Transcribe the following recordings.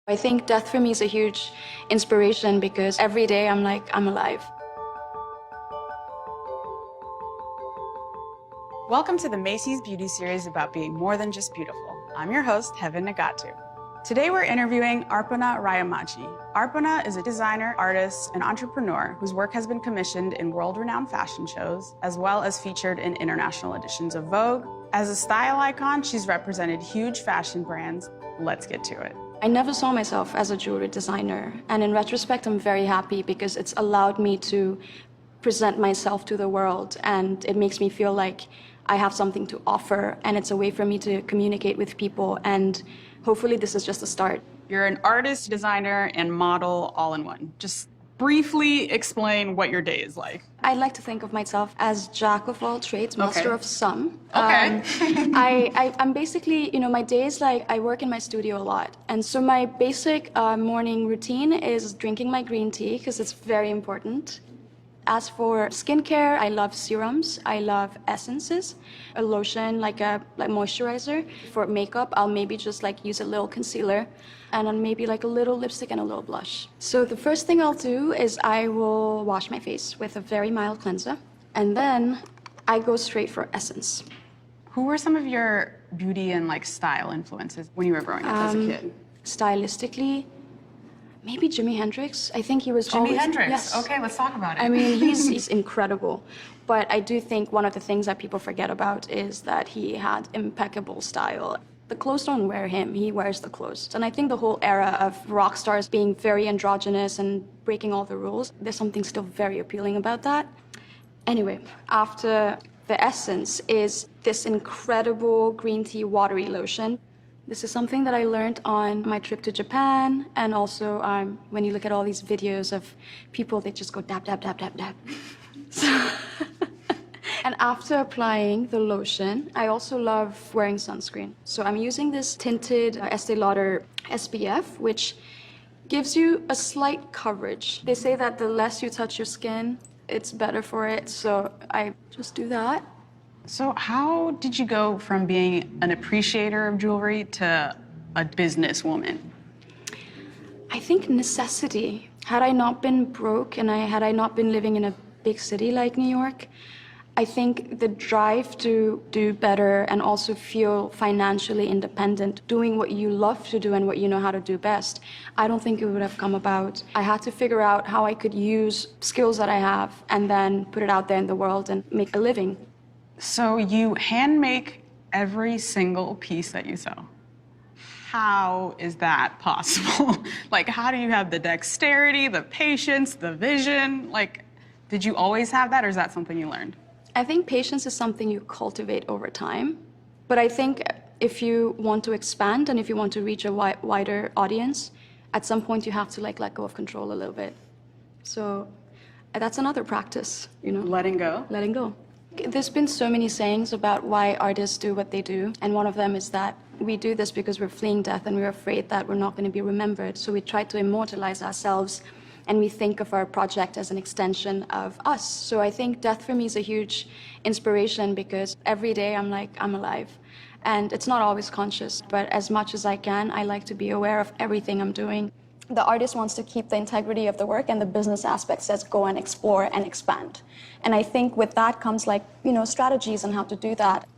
I think death for me is a huge inspiration because every day I'm like, I'm alive. Welcome to the Macy's Beauty series about being more than just beautiful. I'm your host, Heaven Nagatu. Today we're interviewing Arpana Rayamachi. Arpana is a designer, artist, and entrepreneur whose work has been commissioned in world-renowned fashion shows, as well as featured in international editions of Vogue. As a style icon, she's represented huge fashion brands. Let's get to it. I never saw myself as a jewelry designer, and in retrospect, I'm very happy because it's allowed me to present myself to the world, and it makes me feel like I have something to offer, and it's a way for me to communicate with people, and hopefully this is just a start. You're an artist, designer, and model all in one. Just briefly explain what your day is like. I like to think of myself as jack of all trades, master of some. Okay. I'm basically, my days like I work in my studio a lot. And so my basic morning routine is drinking my green tea because it's very important. As for skincare, I love serums, I love essences, a lotion, like moisturizer. For makeup, I'll maybe just use a little concealer and then maybe a little lipstick and a little blush. So the first thing I'll do is I will wash my face with a very mild cleanser, and then I go straight for essence. Who were some of your beauty and style influences when you were growing up as a kid? Stylistically, maybe Jimi Hendrix. I think he was Jimi Hendrix? Yes. Okay, let's talk about it. I mean, he's incredible. But I do think one of the things that people forget about is that he had impeccable style. The clothes don't wear him, he wears the clothes. And I think the whole era of rock stars being very androgynous and breaking all the rules, there's something still very appealing about that. Anyway, after the essence is this incredible green tea watery lotion. This is something that I learned on my trip to Japan, and also when you look at all these videos of people, they just go dab, dab, dab, dab, dab. And after applying the lotion, I also love wearing sunscreen. So I'm using this tinted Estee Lauder SPF, which gives you a slight coverage. They say that the less you touch your skin, it's better for it, so I just do that. So how did you go from being an appreciator of jewelry to a businesswoman? I think necessity. Had I not been broke and had I not been living in a big city like New York, I think the drive to do better and also feel financially independent, doing what you love to do and what you know how to do best, I don't think it would have come about. I had to figure out how I could use skills that I have and then put it out there in the world and make a living. So you hand make every single piece that you sew. How is that possible? How do you have the dexterity, the patience, the vision? Did you always have that, or is that something you learned? I think patience is something you cultivate over time. But I think if you want to expand and if you want to reach a wider audience, at some point you have to let go of control a little bit. So that's another practice, Letting go? Letting go. There's been so many sayings about why artists do what they do, and one of them is that we do this because we're fleeing death and we're afraid that we're not going to be remembered. So we try to immortalize ourselves, and we think of our project as an extension of us. So I think death for me is a huge inspiration because every day I'm like, I'm alive. And it's not always conscious, but as much as I can, I like to be aware of everything I'm doing. The artist wants to keep the integrity of the work, and the business aspect says go and explore and expand. And I think with that comes strategies on how to do that.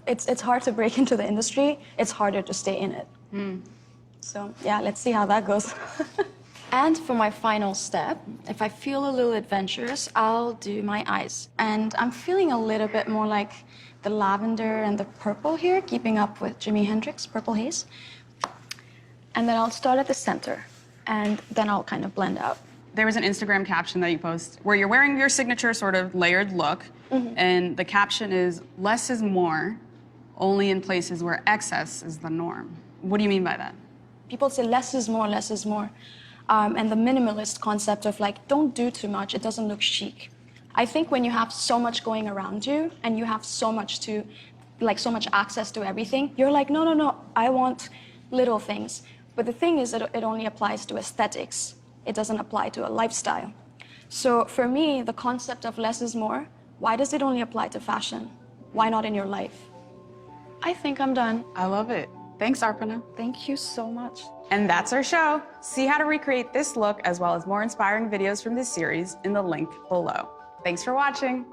It's hard to break into the industry. It's harder to stay in it. So yeah, let's see how that goes. And for my final step, if I feel a little adventurous, I'll do my eyes. And I'm feeling a little bit more like the lavender and the purple here, keeping up with Jimi Hendrix, Purple Haze. And then I'll start at the center, and then I'll kind of blend out. There was an Instagram caption that you post where you're wearing your signature sort of layered look, and the caption is, "Less is more, only in places where excess is the norm." What do you mean by that? People say less is more, less is more. And the minimalist concept of don't do too much, it doesn't look chic. I think when you have so much going around you and you have so much so much access to everything, you're like, no, I want little things. But the thing is that it only applies to aesthetics. It doesn't apply to a lifestyle. So for me, the concept of less is more, why does it only apply to fashion? Why not in your life? I think I'm done. I love it. Thanks, Arpana. Thank you so much. And that's our show. See how to recreate this look as well as more inspiring videos from this series in the link below. Thanks for watching.